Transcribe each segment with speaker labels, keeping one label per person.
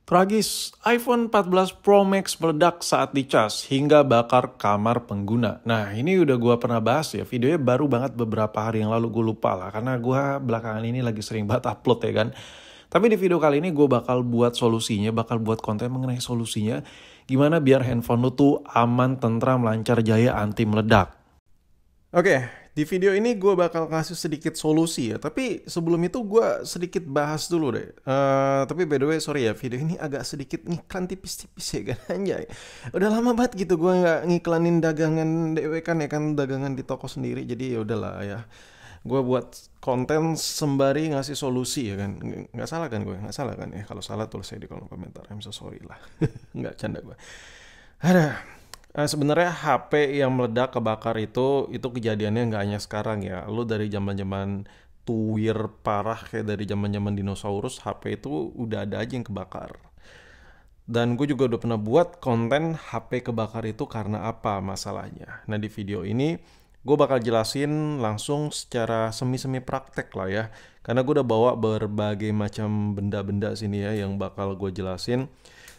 Speaker 1: Tragis, iPhone 14 Pro Max meledak saat dicas hingga bakar kamar pengguna. Nah, ini udah gua pernah bahas ya, videonya baru banget beberapa hari yang lalu, gue lupa lah. Karena gua belakangan ini lagi sering banget upload ya kan. Tapi di video kali ini gue bakal buat solusinya, bakal buat konten mengenai solusinya. Gimana biar handphone lu tuh aman, tentram, lancar jaya, anti meledak. Oke, di video ini gue bakal kasih sedikit solusi ya. Tapi sebelum itu gue sedikit bahas dulu deh. Tapi by the way, sorry ya, video ini agak sedikit ngiklan tipis-tipis ya kan. Anjay. Udah lama banget gitu gue nggak ngiklanin dagangan DW kan ya kan, dagangan di toko sendiri. Jadi ya udahlah ya. Gue buat konten sembari ngasih solusi ya kan. Nggak salah kan gue? Nggak salah kan ya? Kalau salah tulis saya di kolom komentar. I'm so sorry lah. Nggak canda gue. Ada. Sebenarnya HP yang meledak kebakar itu kejadiannya nggak hanya sekarang ya. Lu dari zaman-zaman tuwir parah kayak dari zaman-zaman dinosaurus, HP itu udah ada aja yang kebakar. Dan gue juga udah pernah buat konten HP kebakar itu karena apa masalahnya. Nah di video ini gue bakal jelasin langsung secara semi-semi praktek lah ya. Karena gue udah bawa berbagai macam benda-benda sini ya yang bakal gue jelasin.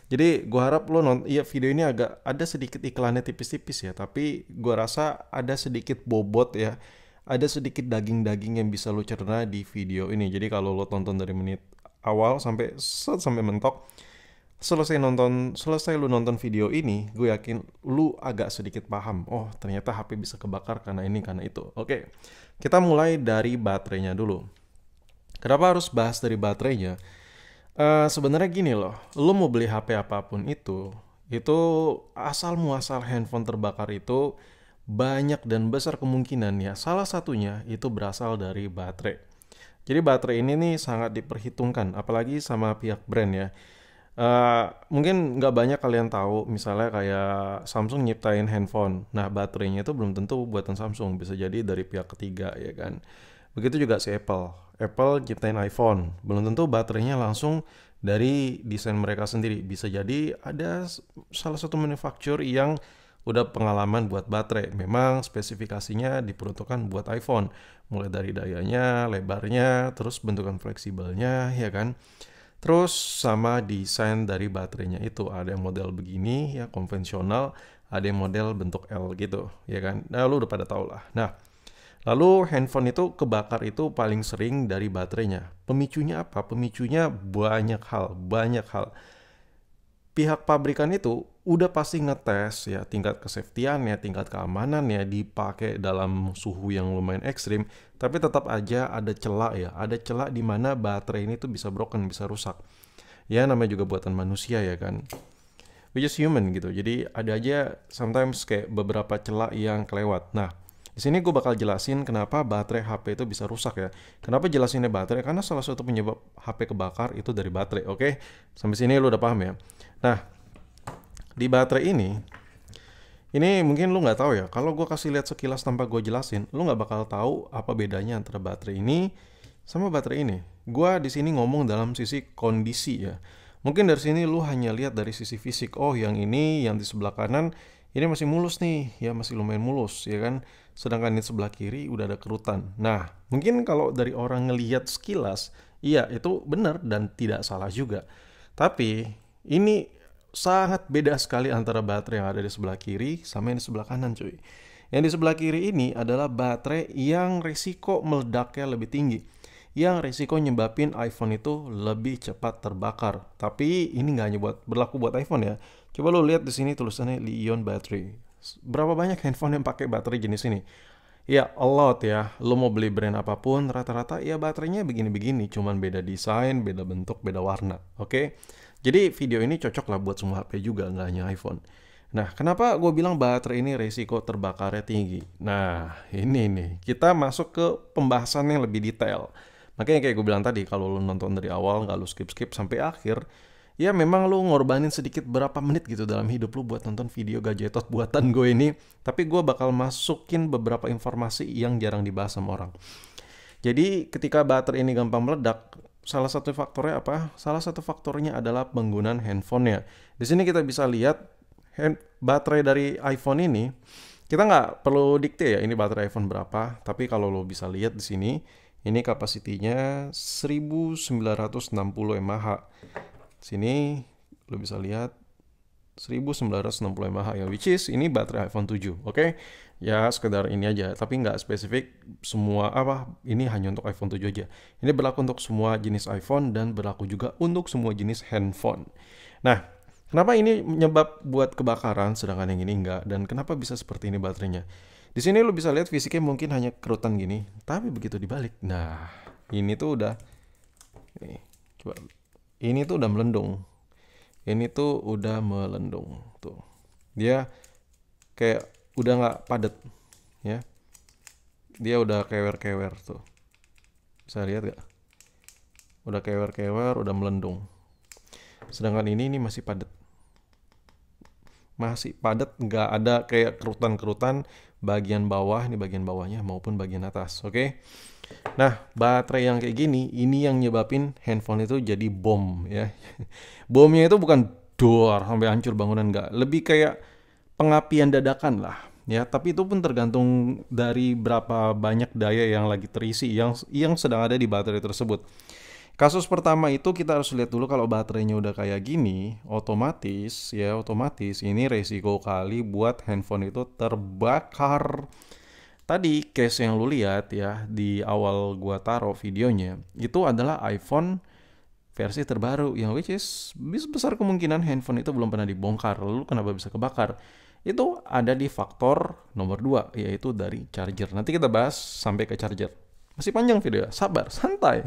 Speaker 1: Jadi gue harap lo iya video ini agak ada sedikit iklannya tipis-tipis ya, tapi gue rasa ada sedikit bobot ya, ada sedikit daging-daging yang bisa lo cerna di video ini. Jadi kalau lo tonton dari menit awal sampai mentok, selesai lu nonton video ini, gue yakin lu agak sedikit paham. Oh, ternyata HP bisa kebakar karena ini karena itu. Oke, kita mulai dari baterainya dulu. Kenapa harus bahas dari baterainya? Sebenarnya gini loh, lu mau beli HP apapun itu asal muasal handphone terbakar itu banyak dan besar kemungkinan ya. Salah satunya itu berasal dari baterai. Jadi baterai ini nih sangat diperhitungkan, apalagi sama pihak brand ya. Mungkin nggak banyak kalian tahu, misalnya kayak Samsung nyiptain handphone. Nah, baterainya itu belum tentu buatan Samsung, bisa jadi dari pihak ketiga ya kan. Begitu juga si Apple. Apple nyiptain iPhone, belum tentu baterainya langsung dari desain mereka sendiri. Bisa jadi ada salah satu manufaktur yang udah pengalaman buat baterai. Memang spesifikasinya diperuntukkan buat iPhone. Mulai dari dayanya, lebarnya, terus bentukan fleksibelnya, ya kan. Terus sama desain dari baterainya itu. Ada yang model begini, ya konvensional. Ada yang model bentuk L gitu, ya kan. Nah, lu udah pada tau lah. Nah, lalu handphone itu kebakar itu paling sering dari baterainya. Pemicunya apa? Pemicunya banyak hal. Pihak pabrikan itu udah pasti ngetes ya tingkat kesafetyannya, tingkat keamanannya dipakai dalam suhu yang lumayan ekstrim, tapi tetap aja ada celah ya, ada celah di mana baterai ini tuh bisa broken, bisa rusak. Ya namanya juga buatan manusia ya kan. We just human gitu. Jadi ada aja sometimes kayak beberapa celah yang kelewat. Nah, di sini gue bakal jelasin kenapa baterai HP itu bisa rusak ya. Kenapa jelasinnya baterai? Karena salah satu penyebab HP kebakar itu dari baterai. Oke, sampai sini lu udah paham ya. Nah, di baterai ini mungkin lu nggak tahu ya. Kalau gue kasih lihat sekilas tanpa gue jelasin, lu nggak bakal tahu apa bedanya antara baterai ini sama baterai ini. Gue di sini ngomong dalam sisi kondisi ya. Mungkin dari sini lu hanya lihat dari sisi fisik. Oh, yang ini, yang di sebelah kanan, ini masih mulus nih. Ya, masih lumayan mulus, ya kan? Sedangkan di sebelah kiri udah ada kerutan. Nah, mungkin kalau dari orang ngelihat sekilas, iya itu benar dan tidak salah juga. Tapi, ini sangat beda sekali antara baterai yang ada di sebelah kiri sama yang di sebelah kanan, cuy. Yang di sebelah kiri ini adalah baterai yang risiko meledaknya lebih tinggi, yang risiko nyebabin iPhone itu lebih cepat terbakar. Tapi ini nggak hanya berlaku buat iPhone ya. Coba lo lihat di sini tulisannya Li-ion battery. Berapa banyak handphone yang pakai baterai jenis ini? Ya, a lot ya. Lo mau beli brand apapun, rata-rata ya baterainya begini-begini. Cuman beda desain, beda bentuk, beda warna. Oke? Jadi video ini cocok lah buat semua HP juga, nggak hanya iPhone. Nah, kenapa gue bilang baterai ini risiko terbakarnya tinggi? Nah, ini nih. Kita masuk ke pembahasan yang lebih detail. Makanya kayak gue bilang tadi, kalau lo nonton dari awal, nggak lo skip-skip sampai akhir, ya memang lo ngorbanin sedikit berapa menit gitu dalam hidup lo buat nonton video gadgetot buatan gue ini. Tapi gue bakal masukin beberapa informasi yang jarang dibahas sama orang. Jadi ketika baterai ini gampang meledak, salah satu faktornya apa? Salah satu faktornya adalah penggunaan handphonenya. Di sini kita bisa lihat baterai dari iPhone ini. Kita nggak perlu dikte ya ini baterai iPhone berapa. Tapi kalau lo bisa lihat di sini, ini kapasitinya 1960 mAh. Sini Lo bisa lihat 1960 mAh ya, which is ini baterai iPhone 7, oke? Ya sekedar ini aja, tapi nggak spesifik semua ini hanya untuk iPhone 7 aja. Ini berlaku untuk semua jenis iPhone dan berlaku juga untuk semua jenis handphone. Nah, kenapa ini menyebab buat kebakaran sedangkan yang ini enggak, dan kenapa bisa seperti ini baterainya? Di sini lo bisa lihat fisiknya mungkin hanya kerutan gini, tapi begitu dibalik, nah ini tuh udah, coba, ini tuh udah melendung. Ini tuh udah melendung tuh. Dia kayak udah nggak padat ya. Dia udah kewer-kewer tuh. Bisa lihat gak? Udah kewer-kewer, udah melendung. Sedangkan ini masih padat. Masih padat, nggak ada kayak kerutan-kerutan bagian bawah, ini bagian bawahnya maupun bagian atas. Oke? Nah, baterai yang kayak gini, ini yang nyebabin handphone itu jadi bom ya. Bomnya itu bukan dor sampai hancur bangunan, nggak. Lebih kayak pengapian dadakan lah ya. Tapi itu pun tergantung dari berapa banyak daya yang lagi terisi, yang sedang ada di baterai tersebut. Kasus pertama itu kita harus lihat dulu kalau baterainya udah kayak gini, otomatis ini resiko kali buat handphone itu terbakar. Tadi case yang lu lihat ya di awal gua taruh videonya itu adalah iPhone versi terbaru yang which is besar kemungkinan handphone itu belum pernah dibongkar. Lalu kenapa bisa kebakar? Itu ada di faktor nomor 2 yaitu dari charger. Nanti kita bahas sampai ke charger. Masih panjang video, sabar, santai.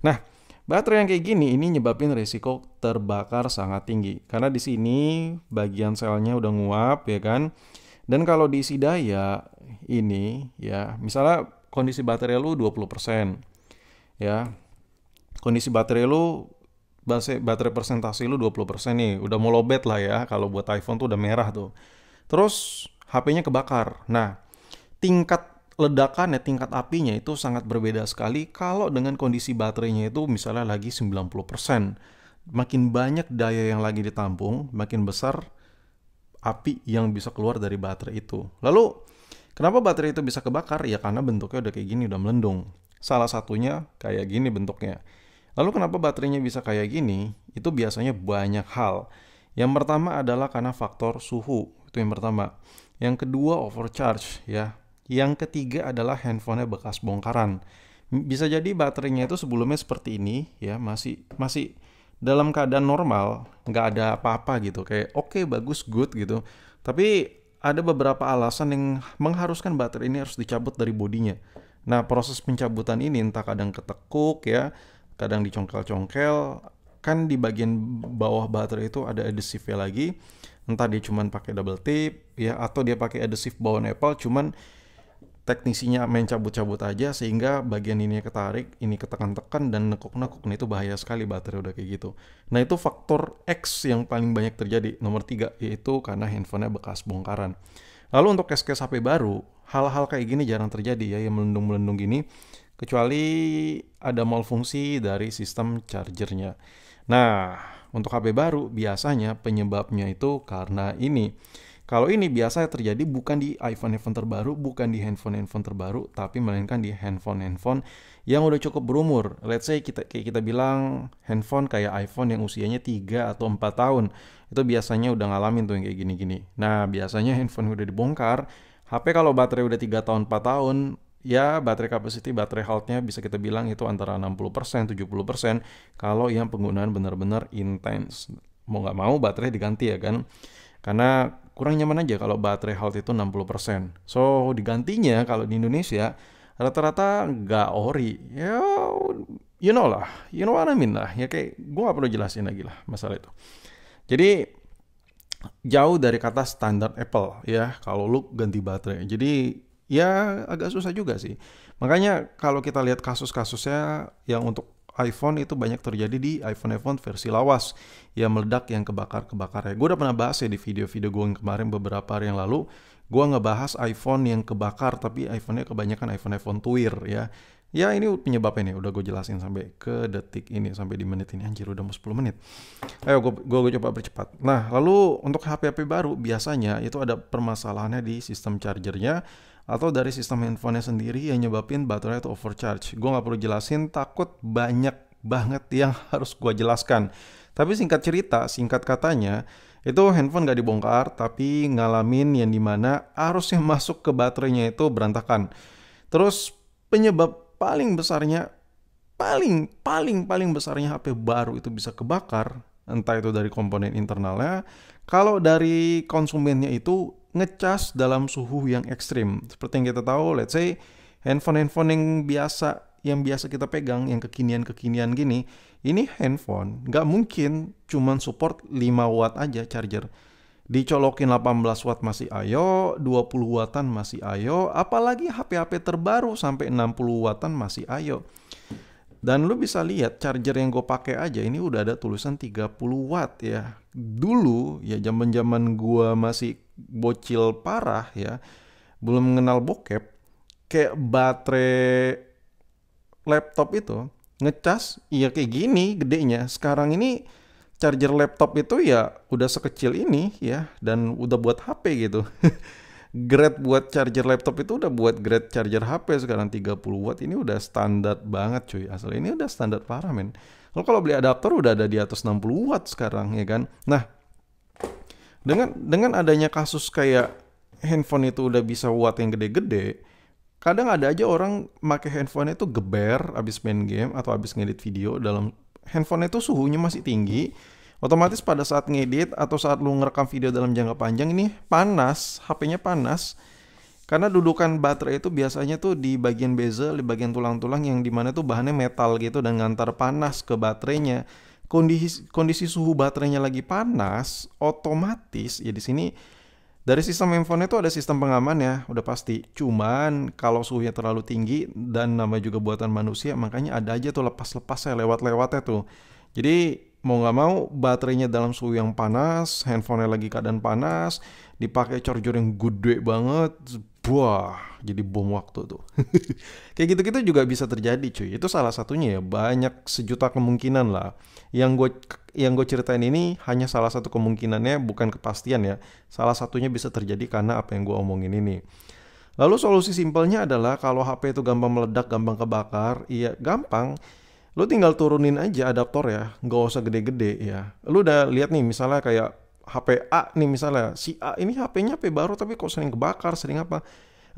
Speaker 1: Nah, baterai yang kayak gini ini nyebabin resiko terbakar sangat tinggi karena di sini bagian selnya udah nguap ya kan. Dan kalau diisi daya ini ya, misalnya kondisi baterai lu 20% ya. Kondisi baterai lu baterai persentase lu 20% nih, udah mau lowbat lah ya. Kalau buat iPhone tuh udah merah tuh. Terus HP-nya kebakar. Nah, tingkat ledakannya, tingkat apinya itu sangat berbeda sekali kalau dengan kondisi baterainya itu misalnya lagi 90%. Makin banyak daya yang lagi ditampung, makin besar api yang bisa keluar dari baterai itu. Lalu, kenapa baterai itu bisa kebakar? Ya karena bentuknya udah kayak gini, udah melendung. Salah satunya kayak gini bentuknya. Lalu kenapa baterainya bisa kayak gini? Itu biasanya banyak hal. Yang pertama adalah karena faktor suhu. Itu yang pertama. Yang kedua overcharge ya. Yang ketiga adalah handphonenya bekas bongkaran. Bisa jadi baterainya itu sebelumnya seperti ini ya, masih dalam keadaan normal, nggak ada apa-apa gitu, kayak oke, bagus, good gitu. Tapi ada beberapa alasan yang mengharuskan baterai ini harus dicabut dari bodinya. Nah, proses pencabutan ini entah kadang ketekuk ya, kadang dicongkel-congkel, kan di bagian bawah baterai itu ada adhesive lagi. Entah dia cuman pakai double tip ya, atau dia pakai adhesive bawaan Apple, cuman teknisinya main cabut-cabut aja sehingga bagian ini ketarik, ini ketekan-tekan dan nekuk-nekuk. Nah, itu bahaya sekali baterai udah kayak gitu. Nah, itu faktor X yang paling banyak terjadi. Nomor 3 yaitu karena handphonenya bekas bongkaran. Lalu untuk case-case HP baru, hal-hal kayak gini jarang terjadi ya, yang melendung-melendung gini, kecuali ada malfungsi dari sistem chargernya. Nah, untuk HP baru biasanya penyebabnya itu karena ini. Kalau ini biasa terjadi bukan di iPhone-iPhone terbaru, bukan di handphone-handphone terbaru, tapi melainkan di handphone-handphone yang udah cukup berumur. Let's say kita bilang handphone kayak iPhone yang usianya 3 atau 4 tahun. Itu biasanya udah ngalamin tuh yang kayak gini-gini. Nah, biasanya handphone udah dibongkar, HP kalau baterai udah 3 tahun, 4 tahun, ya baterai capacity, baterai health-nya bisa kita bilang itu antara 60%, 70% kalau yang penggunaan benar-benar intens. Mau nggak mau baterai diganti ya kan. Karena kurang nyaman aja kalau baterai health itu 60%. So, digantinya kalau di Indonesia rata-rata nggak ori. Ya, you know lah. You know what I mean lah. Ya kayak gue nggak perlu jelasin lagi lah masalah itu. Jadi, jauh dari kata standar Apple ya kalau lu ganti baterai. Jadi, ya agak susah juga sih. Makanya kalau kita lihat kasus-kasusnya yang untuk iPhone itu banyak terjadi di iPhone versi lawas yang meledak, yang kebakar ya. Gue udah pernah bahas ya di video-video gue yang kemarin beberapa hari yang lalu. Gue ngebahas iPhone yang kebakar, tapi iPhone-nya kebanyakan iPhone Twir ya. Ya ini penyebabnya nih, udah gue jelasin sampai ke detik ini, sampai di menit ini. Anjir udah mau 10 menit. Ayo gue coba percepat. Nah lalu untuk HP-HP baru biasanya itu ada permasalahannya di sistem chargernya atau dari sistem handphonenya sendiri yang nyebabin baterai itu overcharge. Gue gak perlu jelasin, takut banyak banget yang harus gue jelaskan. Tapi singkat cerita, singkat katanya, itu handphone nggak dibongkar, tapi ngalamin yang dimana arus yang masuk ke baterainya itu berantakan. Terus penyebab paling besarnya, paling besarnya HP baru itu bisa kebakar, entah itu dari komponen internalnya, kalau dari konsumennya itu ngecas dalam suhu yang ekstrim. Seperti yang kita tahu, let's say handphone-handphone yang biasa kita pegang, yang kekinian-kekinian gini, ini handphone nggak mungkin cuman support 5 watt aja charger. Dicolokin 18 watt masih ayo, 20 wattan masih ayo, apalagi HP-HP terbaru sampai 60 wattan masih ayo. Dan lu bisa lihat charger yang gue pakai aja ini udah ada tulisan 30 watt ya. Dulu ya zaman-zaman gue masih bocil parah ya, belum mengenal bokep, kayak baterai laptop itu ngecas iya kayak gini gedenya. Sekarang ini charger laptop itu ya udah sekecil ini ya, dan udah buat HP gitu. Grade buat charger laptop itu udah buat grade charger HP sekarang 30 watt ini udah standar banget cuy. Asal ini udah standar parah men. Lo kalau beli adapter udah ada di atas 60 watt sekarang ya kan. Nah, dengan adanya kasus kayak handphone itu udah bisa watt yang gede-gede, kadang ada aja orang pakai handphone itu geber abis main game atau abis ngedit video dalam handphone itu suhunya masih tinggi. Otomatis pada saat ngedit atau saat lu ngerekam video dalam jangka panjang ini panas, HP-nya panas. Karena dudukan baterai itu biasanya tuh di bagian bezel, di bagian tulang-tulang yang dimana tuh bahannya metal gitu dan ngantar panas ke baterainya. Kondisi suhu baterainya lagi panas, otomatis ya di sini dari sistem handphone itu ada sistem pengaman ya, udah pasti. Cuman kalau suhunya terlalu tinggi dan namanya juga buatan manusia, makanya ada aja tuh lepas-lepasnya, lewat-lewatnya tuh. Jadi mau nggak mau baterainya dalam suhu yang panas, handphonenya lagi keadaan panas, dipakai charger yang gede banget, wah jadi bom waktu tuh. Kayak gitu-gitu juga bisa terjadi cuy. Itu salah satunya ya, banyak sejuta kemungkinan lah. Yang gue ceritain ini hanya salah satu kemungkinannya, bukan kepastian ya. Salah satunya bisa terjadi karena apa yang gue omongin ini. Lalu solusi simpelnya adalah kalau HP itu gampang meledak, gampang kebakar, iya gampang. Lu tinggal turunin aja adaptor ya, nggak usah gede-gede ya. Lu udah lihat nih misalnya kayak HP A nih misalnya, si A ini HP-nya HP baru tapi kok sering kebakar, sering apa.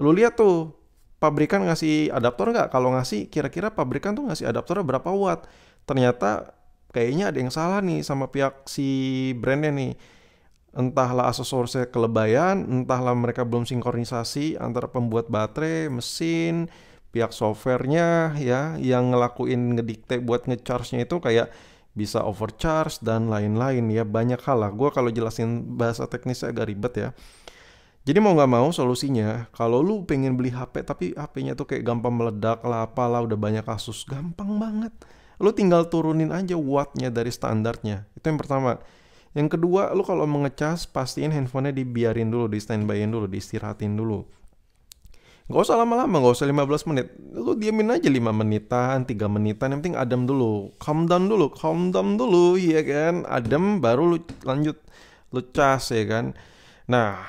Speaker 1: Lu lihat tuh, pabrikan ngasih adaptor nggak? Kalau ngasih, kira-kira pabrikan tuh ngasih adaptornya berapa watt? Ternyata kayaknya ada yang salah nih sama pihak si brandnya nih. Entahlah aksesorisnya kelebayan, entahlah mereka belum sinkronisasi antara pembuat baterai, mesin, pihak softwarenya ya yang ngelakuin ngedikte buat ngecharge-nya itu kayak bisa overcharge dan lain-lain ya, banyak hal lah. Gue kalau jelasin bahasa teknisnya agak ribet ya. Jadi mau nggak mau solusinya kalau lu pengen beli HP tapi HP-nya tuh kayak gampang meledak lah apalah udah banyak kasus, gampang banget. Lu tinggal turunin aja wattnya dari standarnya. Itu yang pertama. Yang kedua, lu kalau mau ngecas pastiin handphonenya dibiarin dulu, di standbyin dulu, diistirahatin dulu. Gak usah lama-lama, gak usah 15 menit. Lu diamin aja 5 menitan, 3 menitan. Yang penting adem dulu. Calm down dulu, ya kan. Adem baru lu lanjut. Lu cas ya kan. Nah,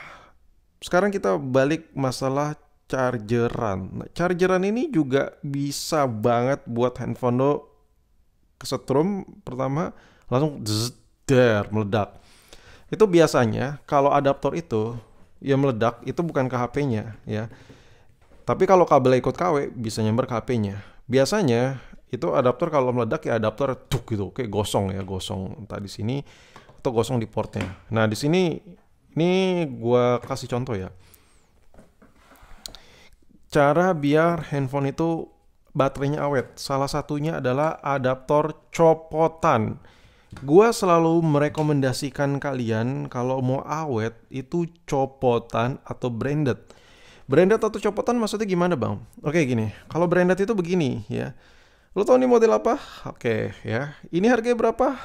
Speaker 1: sekarang kita balik masalah chargeran. Nah, chargeran ini juga bisa banget buat handphone lo kesetrum pertama langsung meledak. Itu biasanya kalau adaptor itu ya meledak itu bukan ke HP-nya ya. Tapi kalau kabel ikut KW bisa nyamber ke HP-nya. Biasanya itu adaptor kalau meledak ya adaptor tuk gitu, kayak gosong ya, gosong entah di sini atau gosong di portnya. Nah, di sini ini gua kasih contoh ya. Cara biar handphone itu baterainya awet. Salah satunya adalah adaptor copotan. Gua selalu merekomendasikan kalian kalau mau awet itu copotan atau branded. Branded atau copotan maksudnya gimana bang? Oke gini, kalau branded itu begini ya. Lo tau nih model apa? Oke ya, ini harganya berapa?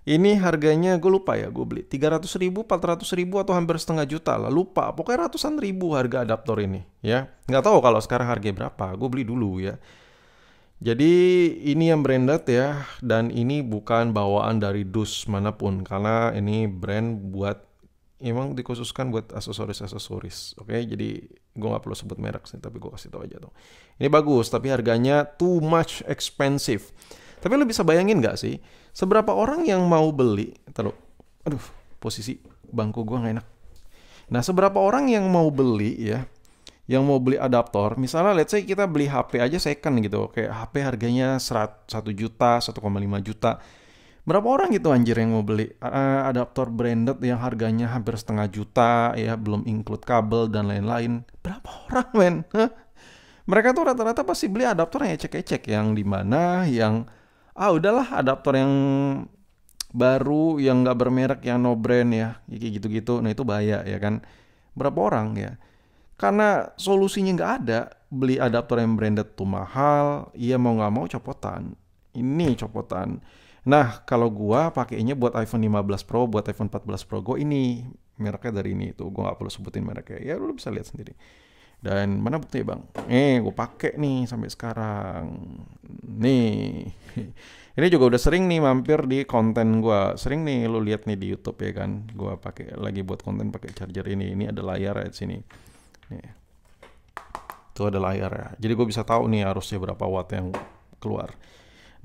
Speaker 1: Ini harganya gue lupa ya, gue beli 300 ribu, 400 ribu atau hampir setengah juta lah. Lupa, pokoknya ratusan ribu harga adaptor ini ya. Nggak tahu kalau sekarang harganya berapa, gue beli dulu ya. Jadi ini yang branded ya, dan ini bukan bawaan dari dus manapun. Karena ini brand buat emang dikhususkan buat aksesoris. Oke, jadi gue nggak perlu sebut merek sih, tapi gue kasih tau aja tuh. Ini bagus, tapi harganya too much expensive. Tapi lo bisa bayangin nggak sih, Seberapa orang yang mau beli, taruh, aduh, posisi bangku gua nggak enak. Nah, seberapa orang yang mau beli ya, yang mau beli adaptor, misalnya let's say kita beli HP aja second gitu, kayak HP harganya 1 juta, 1,5 juta. Berapa orang gitu anjir yang mau beli adaptor branded yang harganya hampir setengah juta ya, belum include kabel dan lain-lain. Berapa orang men? Hah? Mereka tuh rata-rata pasti beli adaptor yang ecek-ecek, yang dimana yang udahlah adaptor yang baru yang nggak bermerek, yang no brand ya, kayak gitu-gitu. Nah itu bahaya ya kan. Berapa orang ya? Karena solusinya nggak ada, beli adaptor yang branded tuh mahal, iya mau nggak mau copotan. Ini copotan. Nah kalau gua pakainya buat iPhone 15 Pro, buat iPhone 14 Pro, gua ini mereknya dari ini tuh, gua nggak perlu sebutin mereknya. Ya lu bisa lihat sendiri. Dan mana buktinya bang? Gue pakai nih sampai sekarang. Nih, ini juga udah sering nih mampir di konten gua. Sering nih lu lihat nih di YouTube ya kan. Gua pakai lagi buat konten pakai charger ini. Ini ada layar ya di sini. Nih, tuh ada layar ya. Jadi gue bisa tahu nih arusnya berapa watt yang keluar.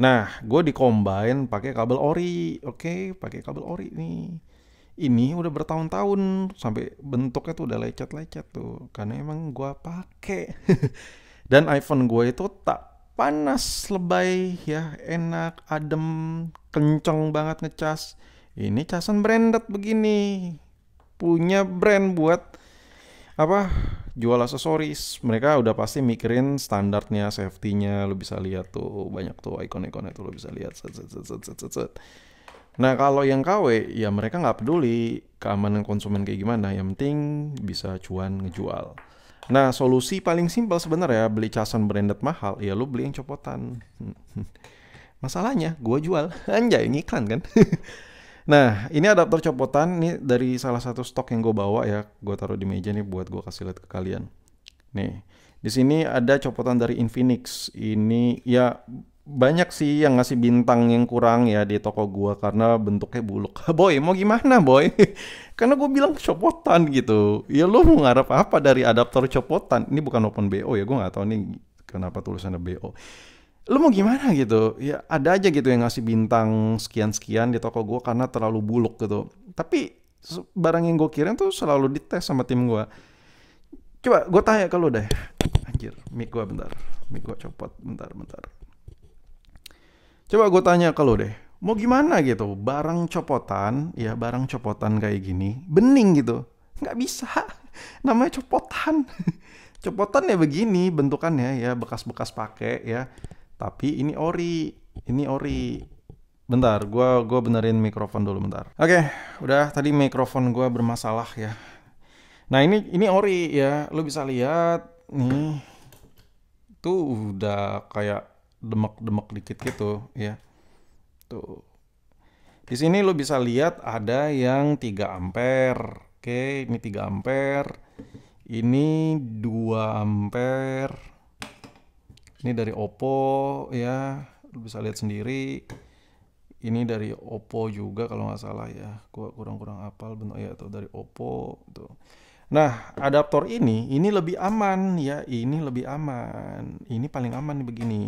Speaker 1: Nah, gue di combine pakai kabel ori. Oke, pakai kabel ori nih. Ini udah bertahun-tahun sampai bentuknya tuh udah lecet-lecet tuh karena emang gua pakai. Dan iPhone gue itu tak panas, lebay ya, enak, adem, kenceng banget ngecas. Ini casan branded begini, punya brand buat apa, jual aksesoris. Mereka udah pasti mikirin standarnya, safety-nya. Lu bisa lihat tuh banyak tuh ikon-ikonnya tuh, lu bisa lihat set. Nah kalau yang KW ya mereka nggak peduli keamanan konsumen kayak gimana, yang penting bisa cuan ngejual. Nah solusi paling simpel sebenarnya beli casan branded mahal, ya lu beli yang copotan. Masalahnya gue jual, anjay ngiklan kan. Nah ini adaptor copotan nih dari salah satu stok yang gue bawa ya, gue taruh di meja nih buat gue kasih lihat ke kalian. Nih di sini ada copotan dari Infinix. Ini ya banyak sih yang ngasih bintang yang kurang ya di toko gua karena bentuknya buluk. Boy, mau gimana boy? Karena gue bilang copotan gitu. Ya lu mau ngarep apa dari adaptor copotan? Ini bukan open BO ya, gue nggak tahu nih kenapa tulisannya BO. Lu mau gimana gitu? Ya ada aja gitu yang ngasih bintang sekian-sekian di toko gua karena terlalu buluk gitu. Tapi barang yang gue kirim tuh selalu dites sama tim gua. Coba gue tanya ke lu deh. Anjir, mic gua bentar. Mic gua copot bentar. Coba gue tanya ke lo deh, mau gimana gitu, barang copotan, ya barang copotan kayak gini, bening gitu, nggak bisa, namanya copotan. Copotan ya begini bentukannya ya, bekas-bekas pakai ya, tapi ini ori. Bentar, gue benerin mikrofon dulu bentar. Oke, udah tadi mikrofon gue bermasalah ya. Nah ini ori ya, lo bisa lihat nih, tuh udah kayak demek-demek dikit gitu ya. Tuh. Di sini lo bisa lihat ada yang 3 ampere. Oke, ini 3 ampere. Ini 2 ampere. Ini dari Oppo ya. Lo bisa lihat sendiri. Ini dari Oppo juga kalau nggak salah ya. Gua kurang hafal bentuk ya, tuh dari Oppo tuh. Nah, adaptor ini lebih aman ya. Ini lebih aman. Ini paling aman nih begini.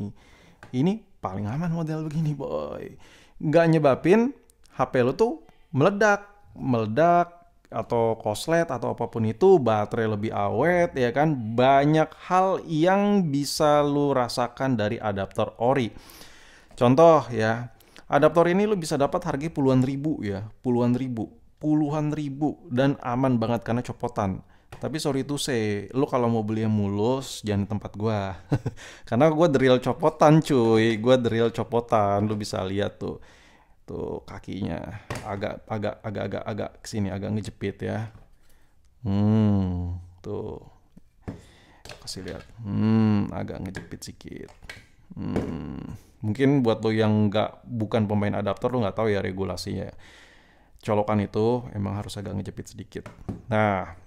Speaker 1: Ini paling aman model begini boy. Nggak nyebabin HP lo tuh meledak atau koslet atau apapun itu, baterai lebih awet ya kan. Banyak hal yang bisa lo rasakan dari adaptor ori. Contoh ya, adaptor ini lo bisa dapat harga puluhan ribu ya, puluhan ribu dan aman banget karena copotan. Tapi sorry to say, lu kalau mau beli yang mulus jangan di tempat gua. Karena gua drill copotan cuy, lu bisa lihat tuh. Tuh kakinya agak kesini, agak ngejepit ya. Tuh. Kasih lihat. Agak ngejepit sedikit. Mungkin buat lo yang bukan pemain adaptor, lo nggak tahu ya regulasinya. Colokan itu emang harus agak ngejepit sedikit. Nah,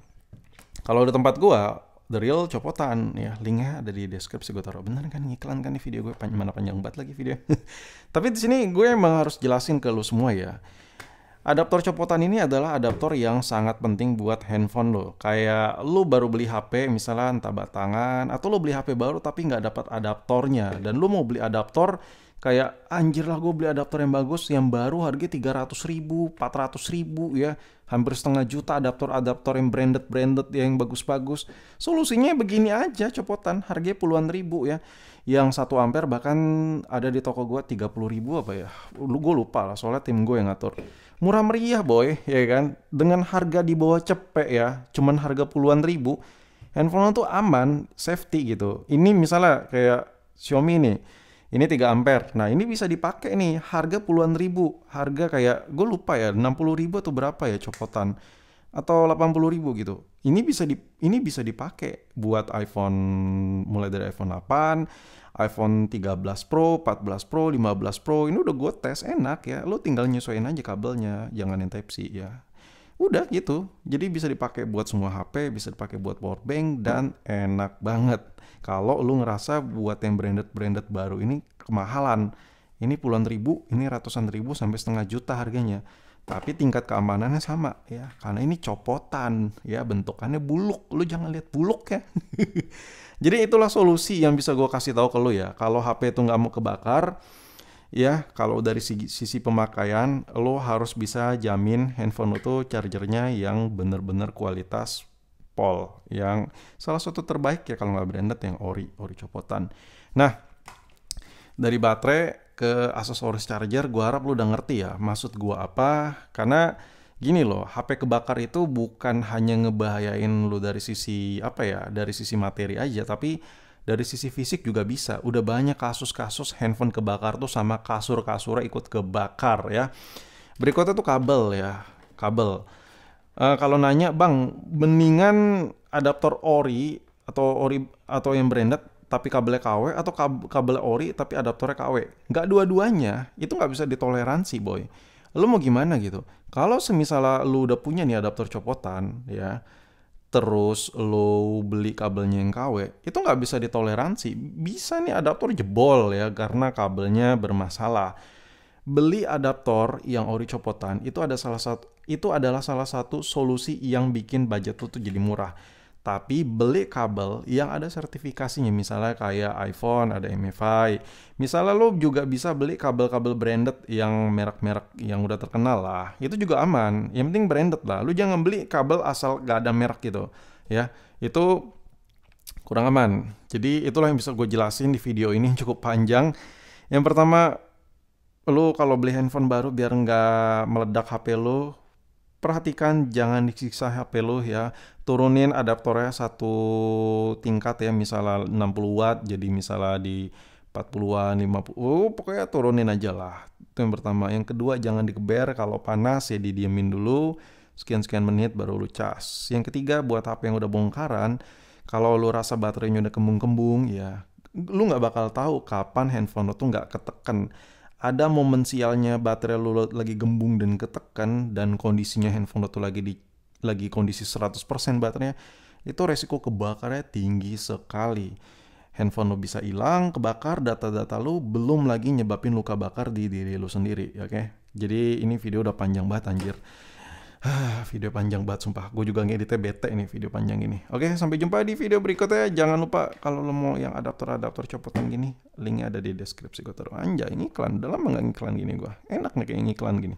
Speaker 1: kalau di tempat gua, The Real copotan ya, linknya ada di deskripsi, gue taruh. Bener kan, ngiklan kan nih video gue, mana panjang banget lagi video. Tapi di sini gue emang harus jelasin ke lu semua ya. Adaptor copotan ini adalah adaptor yang sangat penting buat handphone lo. Kayak lu baru beli HP misalnya entah batangan, atau lu beli HP baru tapi nggak dapat adaptornya, dan lu mau beli adaptor Kayak anjir lah gue beli adaptor yang bagus, yang baru harganya 300.000, 400.000 ya. Hampir setengah juta adaptor-adaptor yang branded-branded ya, yang bagus-bagus. Solusinya begini aja, copotan. Harganya puluhan ribu ya. Yang 1 ampere bahkan ada di toko gue 30.000 apa ya. Gue lupa lah, soalnya tim gue yang ngatur. Murah meriah boy, ya kan. Dengan harga di bawah cepek ya. Cuman harga puluhan ribu. Handphone tuh aman, safety gitu. Ini misalnya kayak Xiaomi nih. Ini 3 ampere. Nah, ini bisa dipakai nih. Harga puluhan ribu. Harga kayak, gue lupa ya, 60.000 atau berapa ya copotan. Atau 80.000 gitu. Ini bisa dipakai buat iPhone, mulai dari iPhone 8, iPhone 13 Pro, 14 Pro, 15 Pro. Ini udah gue tes, enak ya. Lo tinggal nyesuaiin aja kabelnya. Jangan yang Type-C ya. Udah gitu. Jadi bisa dipakai buat semua HP, bisa dipakai buat powerbank, dan enak banget. Kalau lu ngerasa buat yang branded baru ini kemahalan. Ini puluhan ribu, ini ratusan ribu sampai setengah juta harganya. Tapi tingkat keamanannya sama ya. Karena ini copotan ya, bentukannya buluk. Lu jangan lihat buluk ya. Jadi itulah solusi yang bisa gue kasih tahu ke lu ya. Kalau HP itu nggak mau kebakar, ya, kalau dari sisi pemakaian, lo harus bisa jamin handphone lo tuh chargernya yang bener-bener kualitas pol. Yang salah satu terbaik ya kalau nggak branded yang ori copotan. Nah, dari baterai ke aksesoris charger, gue harap lo udah ngerti ya maksud gue apa. Karena gini loh, HP kebakar itu bukan hanya ngebahayain lo dari sisi apa ya, dari sisi materi aja, tapi dari sisi fisik juga bisa. Udah banyak kasus-kasus handphone kebakar tuh sama kasur-kasurnya ikut kebakar ya. Berikutnya tuh kabel ya. Kabel. Kalau nanya, bang, mendingan adaptor ori atau yang branded tapi kabelnya KW, atau kabel ori tapi adaptornya KW? Nggak dua-duanya. Itu nggak bisa ditoleransi, boy. Lu mau gimana gitu? Kalau semisal lu udah punya nih adaptor copotan ya, terus lo beli kabelnya yang KW, itu nggak bisa ditoleransi. Bisa nih adaptor jebol ya karena kabelnya bermasalah. Beli adaptor yang ori copotan itu adalah salah satu solusi yang bikin budget lo tuh jadi murah. Tapi beli kabel yang ada sertifikasinya, misalnya kayak iPhone ada MFI. Misalnya lo juga bisa beli kabel-kabel branded yang merek-merek yang udah terkenal lah. Itu juga aman. Yang penting branded lah. Lo jangan beli kabel asal gak ada merek gitu. Ya, itu kurang aman. Jadi itulah yang bisa gue jelasin di video ini, cukup panjang. Yang pertama, lo kalau beli handphone baru biar nggak meledak HP lo, perhatikan jangan disiksa HP lo ya. Turunin adaptornya satu tingkat ya, misalnya 60 watt jadi misalnya di 40-an, 50. Pokoknya turunin aja lah. Itu yang pertama. Yang kedua, jangan dikeber. Kalau panas ya didiemin dulu. Sekian-sekian menit baru lu cas. Yang ketiga, buat HP yang udah bongkaran, kalau lu rasa baterainya udah kembung-kembung ya, lu nggak bakal tahu kapan handphone lu tuh nggak ketekan. Ada momen sialnya baterai lu lagi gembung dan ketekan, dan kondisinya handphone lu tuh lagi kondisi 100% baterainya, itu resiko kebakarnya tinggi sekali. Handphone lu bisa hilang, kebakar, data-data lu, belum lagi nyebabin luka bakar di diri lu sendiri, oke? Jadi ini video udah panjang banget anjir. Video panjang banget sumpah. Gue juga ngeditnya bete nih video panjang ini. Oke, sampai jumpa di video berikutnya. Jangan lupa kalau lo mau yang adaptor copotan gini, linknya ada di deskripsi. Gue taruh. Anjay, ini iklan. Udah lama gak ngiklan gini gue. Enak nih kayak ngiklan gini.